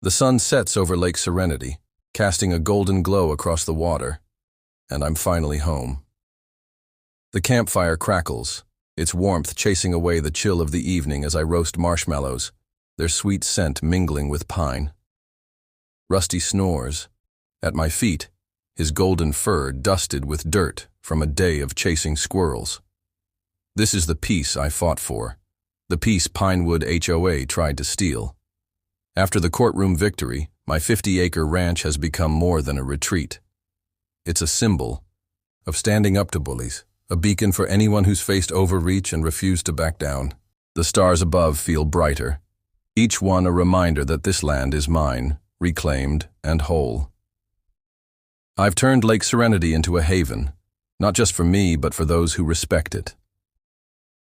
The sun sets over Lake Serenity, casting a golden glow across the water, and I'm finally home. The campfire crackles, its warmth chasing away the chill of the evening as I roast marshmallows, their sweet scent mingling with pine. Rusty snores. At my feet, his golden fur dusted with dirt from a day of chasing squirrels. This is the peace I fought for, the peace Pinewood HOA tried to steal. After the courtroom victory, my 50-acre ranch has become more than a retreat. It's a symbol of standing up to bullies, a beacon for anyone who's faced overreach and refused to back down. The stars above feel brighter, each one a reminder that this land is mine, reclaimed and whole. I've turned Lake Serenity into a haven, not just for me but for those who respect it.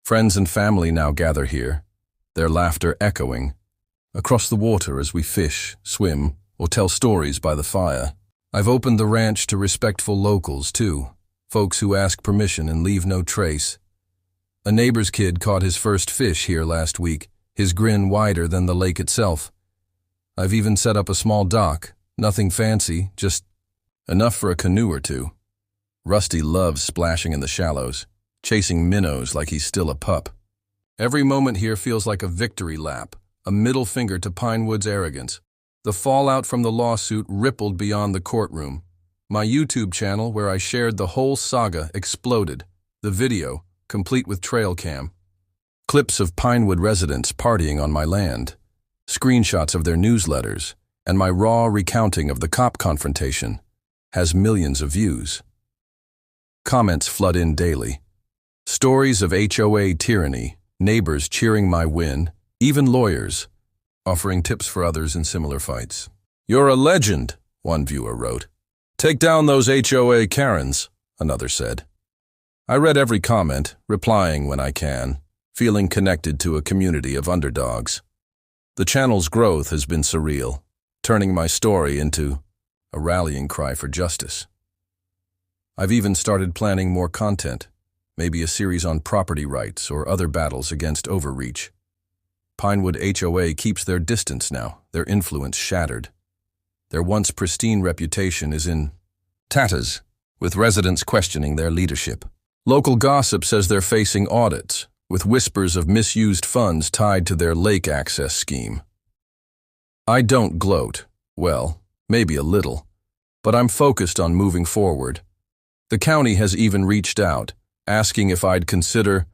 Friends and family now gather here, their laughter echoing across the water as we fish, swim, or tell stories by the fire. I've opened the ranch to respectful locals, too, folks who ask permission and leave no trace. A neighbor's kid caught his first fish here last week, his grin wider than the lake itself. I've even set up a small dock, nothing fancy, just enough for a canoe or two. Rusty loves splashing in the shallows, chasing minnows like he's still a pup. Every moment here feels like a victory lap, a middle finger to Pinewood's arrogance. The fallout from the lawsuit rippled beyond the courtroom. My YouTube channel, where I shared the whole saga, exploded. The video, complete with trail cam. Clips of Pinewood residents partying on my land. Screenshots of their newsletters, and my raw recounting of the cop confrontation, has millions of views. Comments flood in daily. Stories of HOA tyranny, neighbors cheering my win, even lawyers offering tips for others in similar fights. "You're a legend," one viewer wrote. "Take down those HOA Karens," another said. I read every comment, replying when I can, feeling connected to a community of underdogs. The channel's growth has been surreal, turning my story into a rallying cry for justice. I've even started planning more content, maybe a series on property rights or other battles against overreach. Pinewood HOA keeps their distance now, their influence shattered. Their once pristine reputation is in tatters, with residents questioning their leadership. Local gossip says they're facing audits, with whispers of misused funds tied to their lake access scheme. I don't gloat, well, maybe a little, but I'm focused on moving forward. The county has even reached out, asking if I'd consider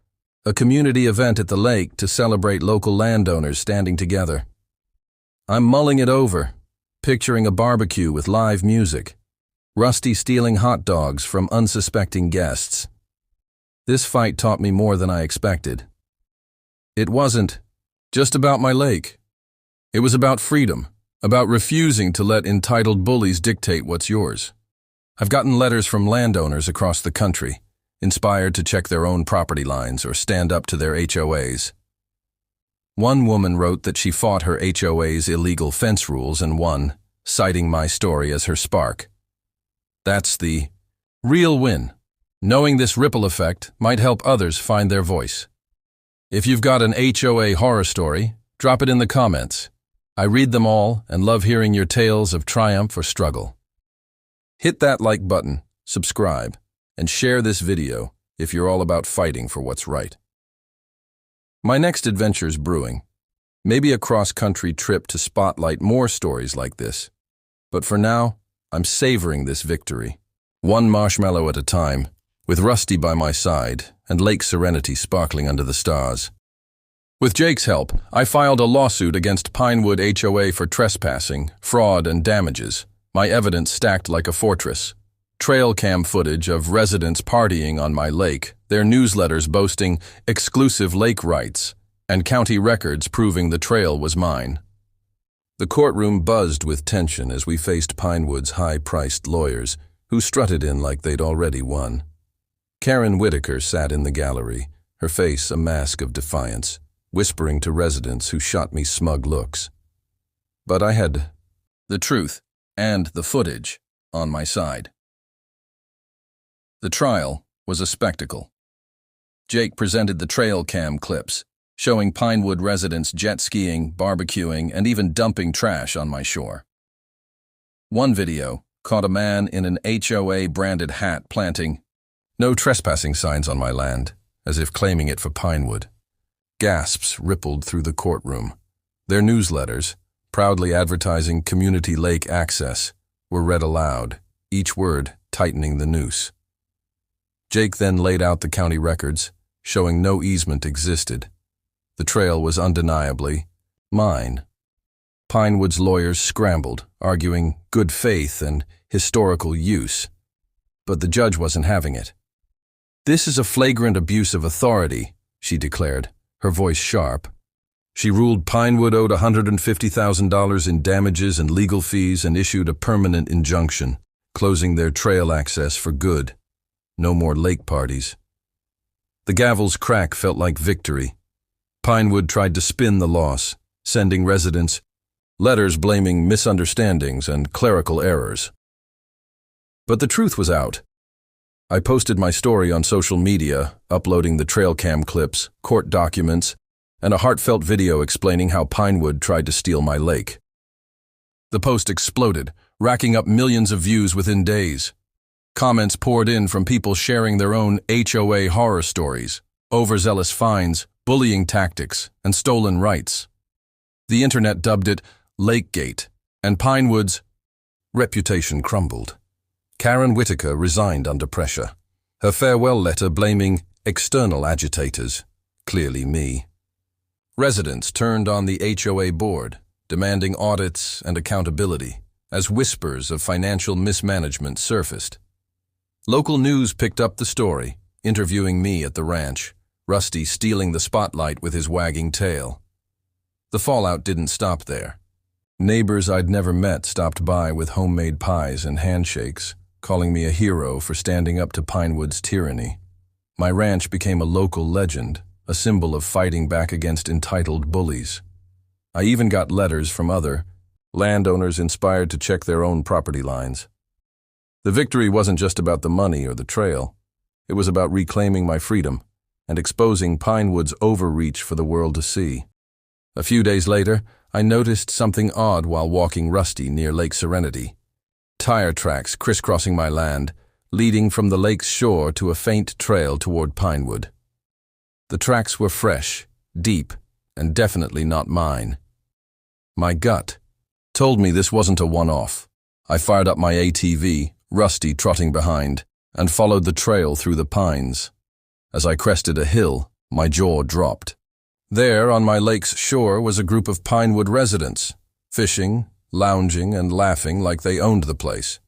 a community event at the lake to celebrate local landowners standing together. I'm mulling it over, picturing a barbecue with live music, Rusty stealing hot dogs from unsuspecting guests. This fight taught me more than I expected. It wasn't just about my lake. It was about freedom, about refusing to let entitled bullies dictate what's yours. I've gotten letters from landowners across the country, inspired to check their own property lines or stand up to their HOAs. One woman wrote that she fought her HOA's illegal fence rules and won, citing my story as her spark. That's the real win. Knowing this ripple effect might help others find their voice. If you've got an HOA horror story, drop it in the comments. I read them all and love hearing your tales of triumph or struggle. Hit that like button, subscribe, and share this video if you're all about fighting for what's right. My next adventure's brewing. Maybe a cross-country trip to spotlight more stories like this. But for now, I'm savoring this victory, one marshmallow at a time, with Rusty by my side and Lake Serenity sparkling under the stars. With Jake's help, I filed a lawsuit against Pinewood HOA for trespassing, fraud, and damages, my evidence stacked like a fortress. Trail cam footage of residents partying on my lake, their newsletters boasting exclusive lake rights, and county records proving the trail was mine. The courtroom buzzed with tension as we faced Pinewood's high-priced lawyers, who strutted in like they'd already won. Karen Whitaker sat in the gallery, her face a mask of defiance, whispering to residents who shot me smug looks. But I had the truth and the footage on my side. The trial was a spectacle. Jake presented the trail cam clips, showing Pinewood residents jet skiing, barbecuing, and even dumping trash on my shore. One video caught a man in an HOA-branded hat planting "No trespassing" signs on my land, as if claiming it for Pinewood. Gasps rippled through the courtroom. Their newsletters, proudly advertising community lake access, were read aloud, each word tightening the noose. Jake then laid out the county records, showing no easement existed. The trail was undeniably mine. Pinewood's lawyers scrambled, arguing good faith and historical use. But the judge wasn't having it. "This is a flagrant abuse of authority," she declared, her voice sharp. She ruled Pinewood owed $150,000 in damages and legal fees and issued a permanent injunction, closing their trail access for good. No more lake parties. The gavel's crack felt like victory. Pinewood tried to spin the loss, sending residents letters blaming misunderstandings and clerical errors. But the truth was out. I posted my story on social media, uploading the trail cam clips, court documents, and a heartfelt video explaining how Pinewood tried to steal my lake. The post exploded, racking up millions of views within days. Comments poured in from people sharing their own HOA horror stories, overzealous fines, bullying tactics, and stolen rights. The internet dubbed it Lakegate, and Pinewood's reputation crumbled. Karen Whitaker resigned under pressure, her farewell letter blaming external agitators, clearly me. Residents turned on the HOA board, demanding audits and accountability, as whispers of financial mismanagement surfaced. Local news picked up the story, interviewing me at the ranch, Rusty stealing the spotlight with his wagging tail. The fallout didn't stop there. Neighbors I'd never met stopped by with homemade pies and handshakes, calling me a hero for standing up to Pinewood's tyranny. My ranch became a local legend, a symbol of fighting back against entitled bullies. I even got letters from other landowners inspired to check their own property lines. The victory wasn't just about the money or the trail. It was about reclaiming my freedom and exposing Pinewood's overreach for the world to see. A few days later, I noticed something odd while walking Rusty near Lake Serenity. Tire tracks crisscrossing my land, leading from the lake's shore to a faint trail toward Pinewood. The tracks were fresh, deep, and definitely not mine. My gut told me this wasn't a one-off. I fired up my ATV, Rusty trotting behind, and followed the trail through the pines. As I crested a hill, my jaw dropped. There, on my lake's shore, was a group of Pinewood residents, fishing, lounging, and laughing like they owned the place.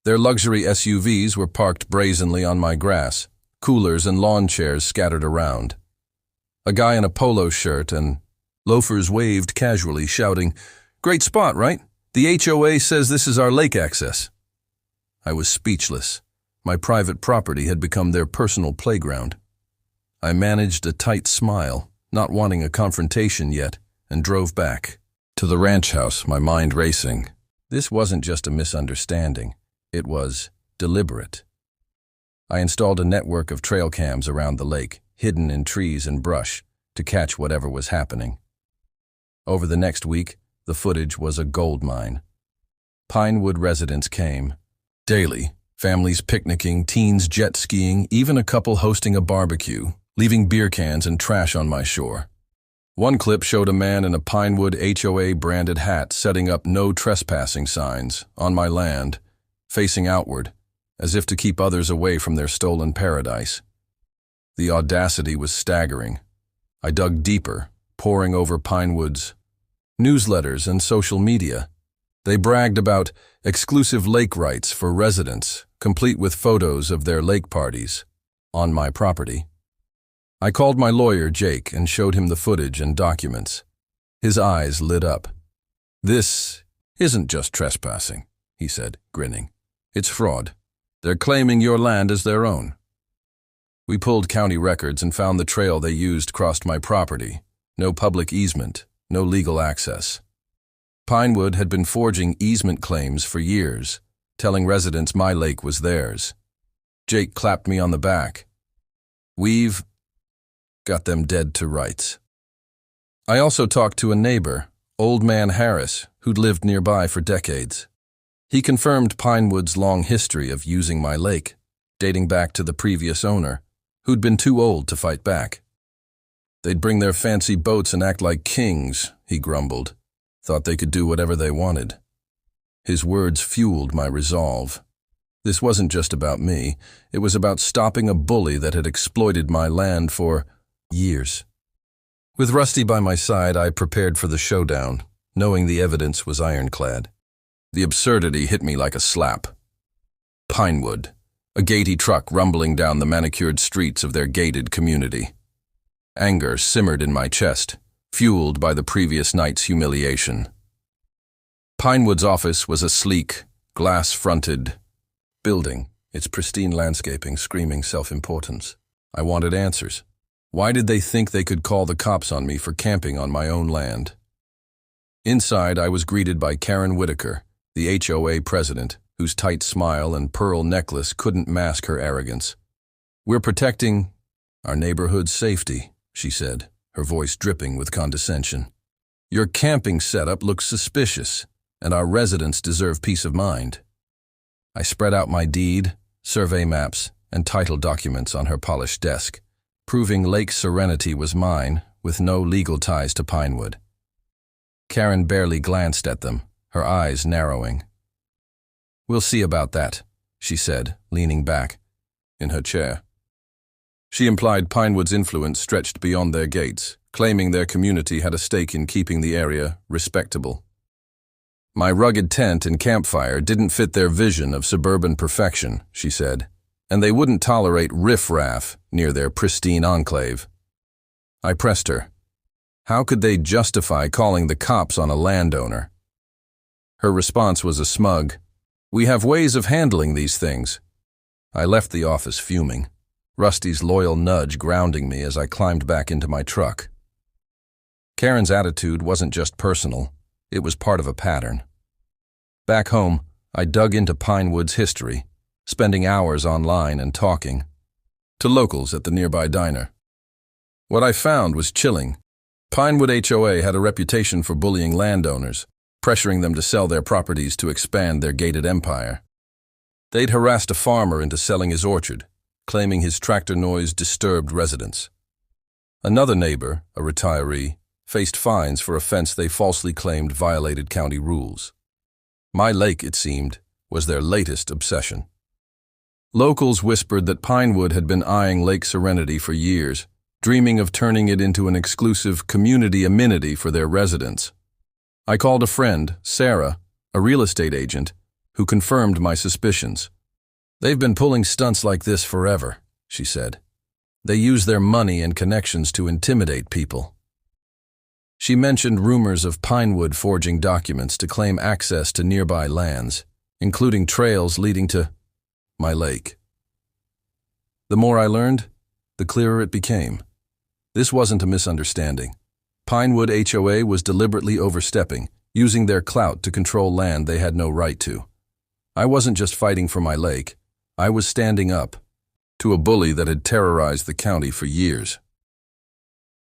Their luxury SUVs were parked brazenly on my grass, coolers and lawn chairs scattered around. A guy in a polo shirt and loafers waved casually, shouting, "Great spot, right? The HOA says this is our lake access." I was speechless. My private property had become their personal playground. I managed a tight smile, not wanting a confrontation yet, and drove back to the ranch house, my mind racing. This wasn't just a misunderstanding. It was deliberate. I installed a network of trail cams around the lake, hidden in trees and brush, to catch whatever was happening. Over the next week, the footage was a goldmine. Pinewood residents came. Daily, families picnicking, teens jet skiing, even a couple hosting a barbecue, leaving beer cans and trash on my shore. One clip showed a man in a Pinewood HOA-branded hat setting up "No trespassing" signs on my land, facing outward, as if to keep others away from their stolen paradise. The audacity was staggering. I dug deeper, poring over Pinewood's newsletters and social media. They bragged about exclusive lake rights for residents, complete with photos of their lake parties on my property. I called my lawyer, Jake, and showed him the footage and documents. His eyes lit up. "This isn't just trespassing," he said, grinning. "It's fraud. They're claiming your land as their own." We pulled county records and found the trail they used crossed my property. No public easement, no legal access. Pinewood had been forging easement claims for years, telling residents my lake was theirs. Jake clapped me on the back. "We've got them dead to rights." I also talked to a neighbor, Old Man Harris, who'd lived nearby for decades. He confirmed Pinewood's long history of using my lake, dating back to the previous owner, who'd been too old to fight back. They'd bring their fancy boats and act like kings, he grumbled. Thought they could do whatever they wanted. His words fueled my resolve. This wasn't just about me. It was about stopping a bully that had exploited my land for years. With Rusty by my side, I prepared for the showdown, knowing the evidence was ironclad. The absurdity hit me like a slap. Pinewood, a gatey truck rumbling down the manicured streets of their gated community. Anger simmered in my chest, fueled by the previous night's humiliation. Pinewood's office was a sleek, glass-fronted building, its pristine landscaping screaming self-importance. I wanted answers. Why did they think they could call the cops on me for camping on my own land? Inside, I was greeted by Karen Whitaker, the HOA president, whose tight smile and pearl necklace couldn't mask her arrogance. "We're protecting our neighborhood's safety," she said, her voice dripping with condescension. "Your camping setup looks suspicious, and our residents deserve peace of mind." I spread out my deed, survey maps, and title documents on her polished desk, proving Lake Serenity was mine, with no legal ties to Pinewood. Karen barely glanced at them, her eyes narrowing. "We'll see about that," she said, leaning back in her chair. She implied Pinewood's influence stretched beyond their gates, claiming their community had a stake in keeping the area respectable. My rugged tent and campfire didn't fit their vision of suburban perfection, she said, and they wouldn't tolerate riff-raff near their pristine enclave. I pressed her. How could they justify calling the cops on a landowner? Her response was a smug, "We have ways of handling these things." I left the office fuming, Rusty's loyal nudge grounding me as I climbed back into my truck. Karen's attitude wasn't just personal, it was part of a pattern. Back home, I dug into Pinewood's history, spending hours online and talking to locals at the nearby diner. What I found was chilling. Pinewood HOA had a reputation for bullying landowners, pressuring them to sell their properties to expand their gated empire. They'd harassed a farmer into selling his orchard, claiming his tractor noise disturbed residents. Another neighbor, a retiree, faced fines for a fence they falsely claimed violated county rules. My lake, it seemed, was their latest obsession. Locals whispered that Pinewood had been eyeing Lake Serenity for years, dreaming of turning it into an exclusive community amenity for their residents. I called a friend, Sarah, a real estate agent, who confirmed my suspicions. "They've been pulling stunts like this forever," she said. "They use their money and connections to intimidate people." She mentioned rumors of Pinewood forging documents to claim access to nearby lands, including trails leading to my lake. The more I learned, the clearer it became. This wasn't a misunderstanding. Pinewood HOA was deliberately overstepping, using their clout to control land they had no right to. I wasn't just fighting for my lake, I was standing up to a bully that had terrorized the county for years.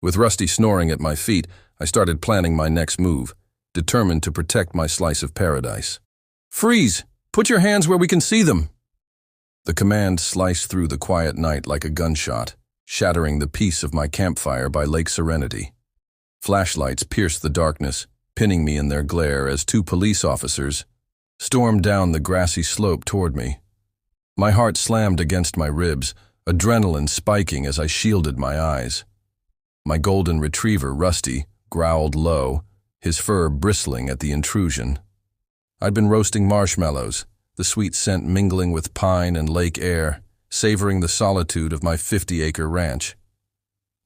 With Rusty snoring at my feet, I started planning my next move, determined to protect my slice of paradise. "Freeze! Put your hands where we can see them!" The command sliced through the quiet night like a gunshot, shattering the peace of my campfire by Lake Serenity. Flashlights pierced the darkness, pinning me in their glare as two police officers stormed down the grassy slope toward me. My heart slammed against my ribs, adrenaline spiking as I shielded my eyes. My golden retriever, Rusty, growled low, his fur bristling at the intrusion. I'd been roasting marshmallows, the sweet scent mingling with pine and lake air, savoring the solitude of my 50-acre ranch.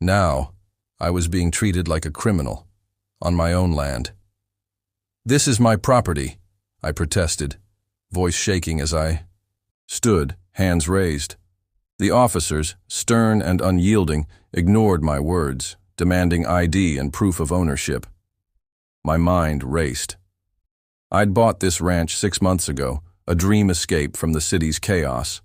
Now, I was being treated like a criminal, on my own land. "This is my property," I protested, voice shaking as I stood, hands raised. The officers, stern and unyielding, ignored my words, demanding ID and proof of ownership. My mind raced. I'd bought this ranch 6 months ago, a dream escape from the city's chaos.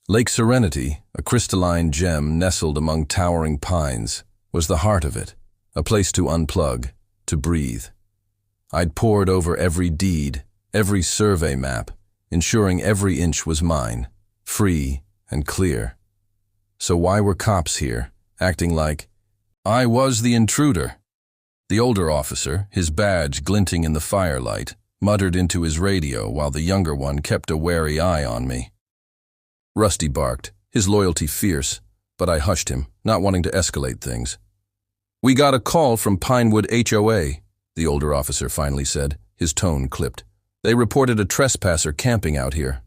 Lake Serenity, a crystalline gem nestled among towering pines, was the heart of it, a place to unplug, to breathe. I'd pored over every deed, every survey map, ensuring every inch was mine, free and clear. So why were cops here, acting like I was the intruder? The older officer, his badge glinting in the firelight, muttered into his radio while the younger one kept a wary eye on me. Rusty barked, his loyalty fierce, but I hushed him, not wanting to escalate things. "We got a call from Pinewood HOA," the older officer finally said, his tone clipped. "They reported a trespasser camping out here."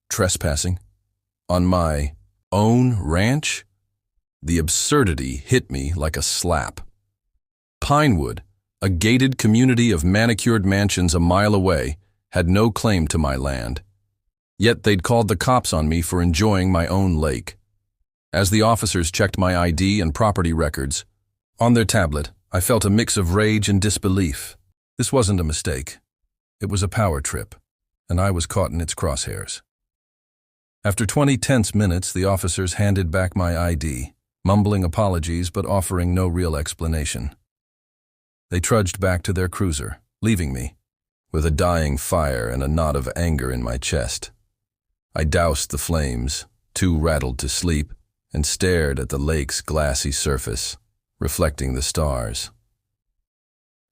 Trespassing? On my own ranch? The absurdity hit me like a slap. Pinewood, a gated community of manicured mansions a mile away, had no claim to my land. Yet they'd called the cops on me for enjoying my own lake. As the officers checked my ID and property records, on their tablet, I felt a mix of rage and disbelief. This wasn't a mistake. It was a power trip, and I was caught in its crosshairs. After 20 tense minutes, the officers handed back my ID, mumbling apologies but offering no real explanation. They trudged back to their cruiser, leaving me, with a dying fire and a knot of anger in my chest. I doused the flames, too rattled to sleep, and stared at the lake's glassy surface, reflecting the stars.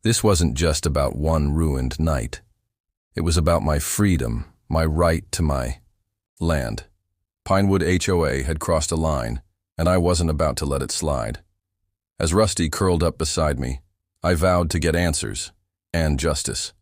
This wasn't just about one ruined night. It was about my freedom, my right to my land. Pinewood HOA had crossed a line, and I wasn't about to let it slide. As Rusty curled up beside me, I vowed to get answers and justice.